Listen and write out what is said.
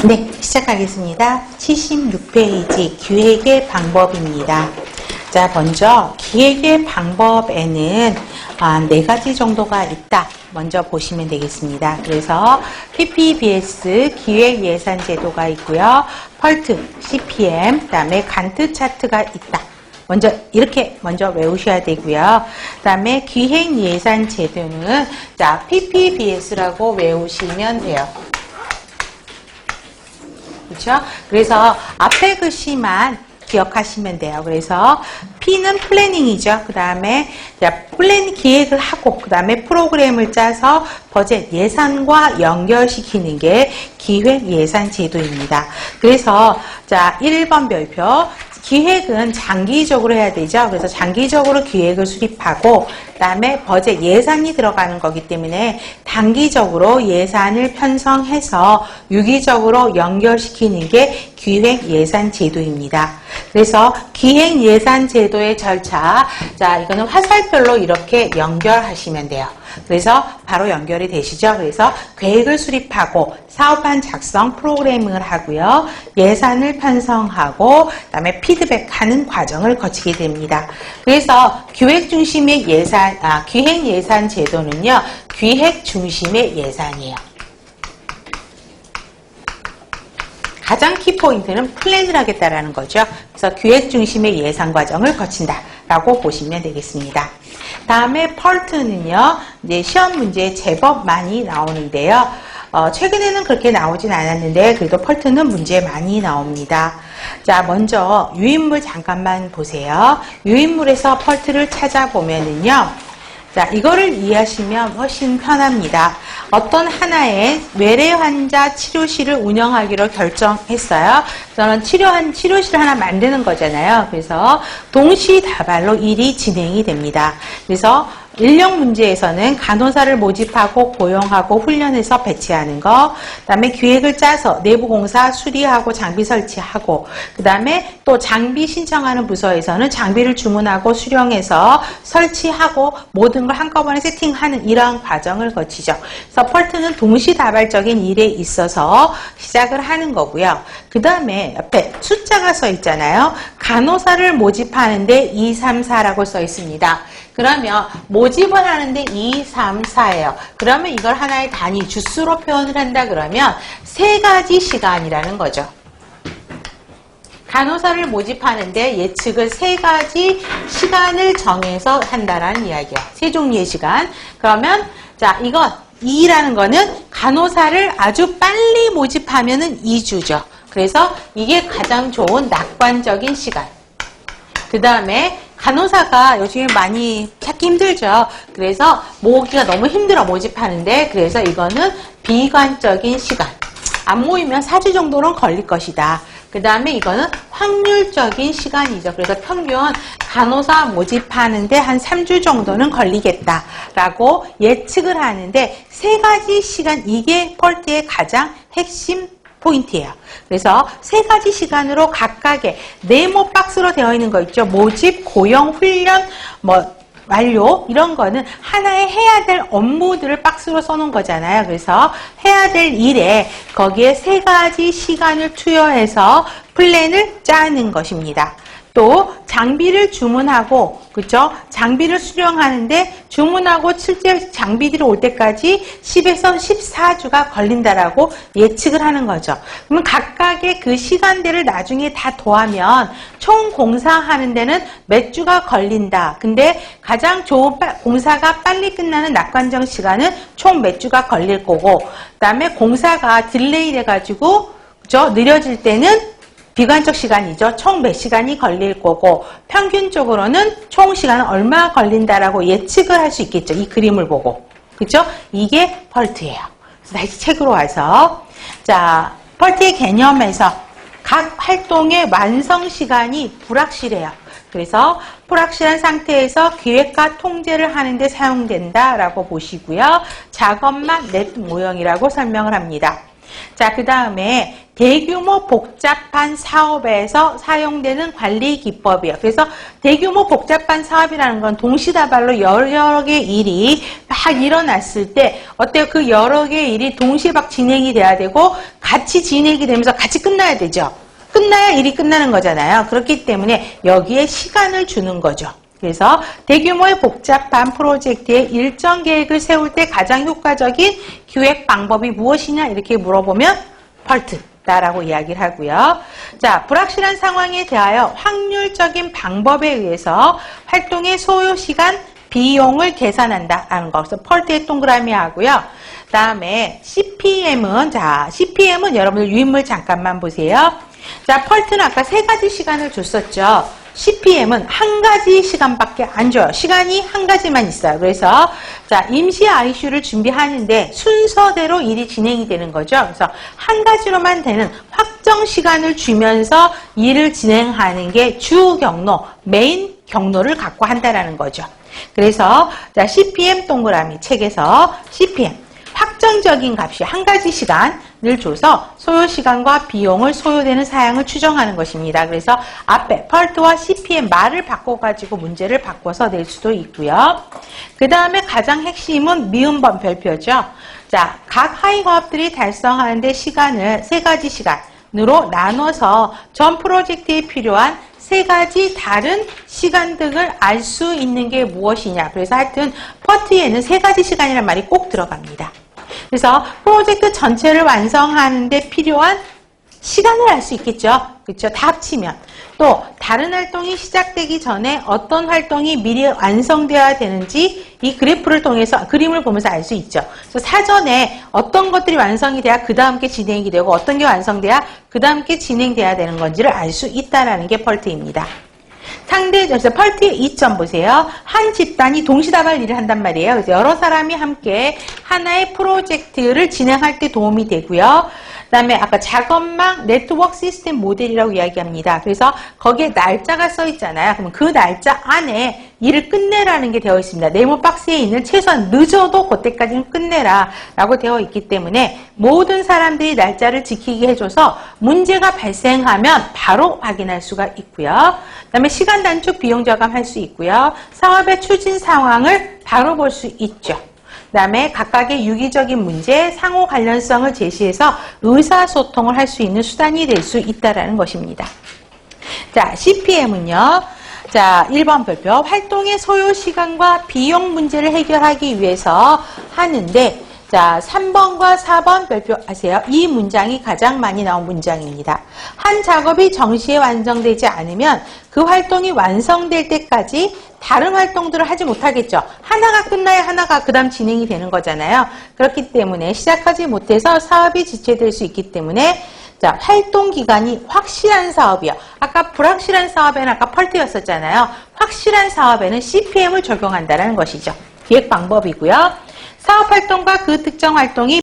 네, 시작하겠습니다. 76페이지 기획의 방법입니다. 자, 먼저 기획의 방법에는 4가지 정도가 있다. 먼저 보시면 되겠습니다. 그래서 PPBS 기획예산제도가 있고요. 펄트, CPM, 그 다음에 간트 차트가 있다. 이렇게 먼저 외우셔야 되고요. 그 다음에 기획예산제도는 자, PPBS라고 외우시면 돼요. 그렇죠? 그래서 앞에 글씨만 기억하시면 돼요. 그래서 P는 플래닝이죠. 그 다음에 플랜 기획을 하고 그 다음에 프로그램을 짜서 버젯 예산과 연결시키는 게 기획 예산 제도입니다. 그래서 자 1번 별표 기획은 장기적으로 해야 되죠. 그래서 장기적으로 기획을 수립하고 그 다음에 버젯 예산이 들어가는 거기 때문에 단기적으로 예산을 편성해서 유기적으로 연결시키는 게 기획 예산 제도입니다. 그래서 기획 예산 제도의 절차, 자 이거는 화살표로 이렇게 연결하시면 돼요. 그래서 바로 연결이 되시죠. 그래서 계획을 수립하고 사업안 작성 프로그래밍을 하고요. 예산을 편성하고 그다음에 피드백하는 과정을 거치게 됩니다. 그래서 기획 중심의 기획 예산 제도는요. 기획 중심의 예산이에요. 가장 키포인트는 플랜을 하겠다라는 거죠. 그래서 기획 중심의 예산 과정을 거친다라고 보시면 되겠습니다. 다음에 펄트는요, 이제 시험 문제에 제법 많이 나오는데요. 최근에는 그렇게 나오진 않았는데, 그래도 펄트는 문제 많이 나옵니다. 자, 먼저 유인물 잠깐만 보세요. 유인물에서 펄트를 찾아보면은요, 자, 이거를 이해하시면 훨씬 편합니다. 어떤 하나의 외래 환자 치료실을 운영하기로 결정했어요. 저는 치료실 하나 만드는 거잖아요. 그래서 동시다발로 일이 진행이 됩니다. 그래서 인력 문제에서는 간호사를 모집하고 고용하고 훈련해서 배치하는 거, 그 다음에 기획을 짜서 내부 공사 수리하고 장비 설치하고, 그 다음에 또 장비 신청하는 부서에서는 장비를 주문하고 수령해서 설치하고 모든 걸 한꺼번에 세팅하는 이러한 과정을 거치죠. 그래서 펄트는 동시다발적인 일에 있어서 시작을 하는 거고요. 그 다음에 옆에 숫자가 써 있잖아요. 간호사를 모집하는데 2, 3, 4라고 써 있습니다. 그러면 모집을 하는데 2, 3, 4예요. 그러면 이걸 하나의 단위, 주수로 표현을 한다 그러면 3가지 시간이라는 거죠. 간호사를 모집하는데 예측을 3가지 시간을 정해서 한다라는 이야기야. 3종류의 시간. 그러면 자, 이건 2라는 거는 간호사를 아주 빨리 모집하면은 2주죠. 그래서 이게 가장 좋은 낙관적인 시간. 그 다음에 간호사가 요즘에 많이 찾기 힘들죠. 그래서 모으기가 너무 힘들어 모집하는데, 그래서 이거는 비관적인 시간. 안 모이면 4주 정도는 걸릴 것이다. 그 다음에 이거는 확률적인 시간이죠. 그래서 평균 간호사 모집하는데 한 3주 정도는 걸리겠다라고 예측을 하는데 3가지 시간, 이게 펄트의 가장 핵심 포인트예요. 그래서 3가지 시간으로 각각의 네모 박스로 되어 있는 거 있죠. 모집, 고용, 훈련, 완료 이런 거는 하나의 해야 될 업무들을 박스로 써놓은 거잖아요. 그래서 해야 될 일에 거기에 3가지 시간을 투여해서 플랜을 짜는 것입니다. 또 장비를 주문하고, 그렇죠? 장비를 수령하는데 주문하고 실제 장비들이 올 때까지 10에서 14주가 걸린다라고 예측을 하는 거죠. 그러면 각각의 그 시간대를 나중에 다 더하면 총 공사하는 데는 몇 주가 걸린다. 근데 가장 좋은 공사가 빨리 끝나는 낙관적 시간은 총 몇 주가 걸릴 거고, 그다음에 공사가 딜레이 돼가지고, 그렇죠? 느려질 때는 비관적 시간이죠. 총 몇 시간이 걸릴 거고, 평균적으로는 총 시간은 얼마 걸린다라고 예측을 할 수 있겠죠. 이 그림을 보고. 그죠? 이게 펄트예요. 그래서 다시 책으로 와서, 자, 펄트의 개념에서 각 활동의 완성 시간이 불확실해요. 그래서 불확실한 상태에서 기획과 통제를 하는데 사용된다라고 보시고요. 작업만 넷 모형이라고 설명을 합니다. 자, 그 다음에 대규모 복잡한 사업에서 사용되는 관리 기법이에요. 그래서 대규모 복잡한 사업이라는 건 동시다발로 여러 개의 일이 막 일어났을 때 어때요? 그 여러 개의 일이 동시에 막 진행이 돼야 되고 같이 진행이 되면서 같이 끝나야 되죠. 끝나야 일이 끝나는 거잖아요. 그렇기 때문에 여기에 시간을 주는 거죠. 그래서 대규모의 복잡한 프로젝트의 일정 계획을 세울 때 가장 효과적인 기획 방법이 무엇이냐 이렇게 물어보면 펄트다라고 이야기를 하고요. 자, 불확실한 상황에 대하여 확률적인 방법에 의해서 활동의 소요 시간, 비용을 계산한다라는 거. 그래서 펄트의 동그라미 하고요. 다음에 CPM은 여러분들 유인물 잠깐만 보세요. 자, 펄트는 아까 3가지 시간을 줬었죠. CPM은 한 가지 시간밖에 안 줘요. 시간이 한 가지만 있어요. 그래서 자, 임시 ICU를 준비하는데 순서대로 일이 진행이 되는 거죠. 그래서 한 가지로만 되는 확정 시간을 주면서 일을 진행하는 게 주 경로, 메인 경로를 갖고 한다라는 거죠. 그래서 자, CPM 동그라미 책에서 CPM 확정적인 값이 한 가지 시간을 줘서 소요 시간과 비용을 소요되는 사양을 추정하는 것입니다. 그래서 앞에 펄트와 CPM 말을 바꿔가지고 문제를 바꿔서 낼 수도 있고요. 그 다음에 가장 핵심은 미음번 별표죠. 자, 각 하위 화합들이 달성하는데 시간을 3가지 시간으로 나눠서 전 프로젝트에 필요한 3가지 다른 시간 등을 알 수 있는 게 무엇이냐. 그래서 하여튼 펄트에는 3가지 시간이라는 말이 꼭 들어갑니다. 그래서 프로젝트 전체를 완성하는데 필요한 시간을 알 수 있겠죠. 그렇죠? 다 합치면. 또 다른 활동이 시작되기 전에 어떤 활동이 미리 완성되어야 되는지 이 그래프를 통해서 그림을 보면서 알 수 있죠. 그래서 사전에 어떤 것들이 완성이 돼야 그 다음 게 진행이 되고 어떤 게 완성돼야 그 다음 게 진행돼야 되는 건지를 알 수 있다는 게 펄트입니다. 그래서 펄트의 이점 보세요. 한 집단이 동시다발 일을 한단 말이에요. 그래서 여러 사람이 함께 하나의 프로젝트를 진행할 때 도움이 되고요. 그 다음에 아까 작업망 네트워크 시스템 모델이라고 이야기합니다. 그래서 거기에 날짜가 써 있잖아요. 그러면 그 날짜 안에 일을 끝내라는 게 되어 있습니다. 네모 박스에 있는 최소한 늦어도 그때까지는 끝내라 라고 되어 있기 때문에 모든 사람들이 날짜를 지키게 해줘서 문제가 발생하면 바로 확인할 수가 있고요. 그 다음에 시간 단축 비용 절감할 수 있고요. 사업의 추진 상황을 바로 볼 수 있죠. 그 다음에 각각의 유기적인 문제, 상호 관련성을 제시해서 의사소통을 할 수 있는 수단이 될 수 있다는 것입니다. 자, CPM은요. 자, 1번 별표. 활동의 소요 시간과 비용 문제를 해결하기 위해서 하는데, 자, 3번과 4번 별표 아세요? 이 문장이 가장 많이 나온 문장입니다. 한 작업이 정시에 완성되지 않으면 그 활동이 완성될 때까지 다른 활동들을 하지 못하겠죠. 하나가 끝나야 하나가 그 다음 진행이 되는 거잖아요. 그렇기 때문에 시작하지 못해서 사업이 지체될 수 있기 때문에 자, 활동 기간이 확실한 사업이요. 아까 불확실한 사업에는 아까 펄트였었잖아요. 확실한 사업에는 CPM을 적용한다는 것이죠. 기획 방법이고요. 사업 활동과 그 특정 활동이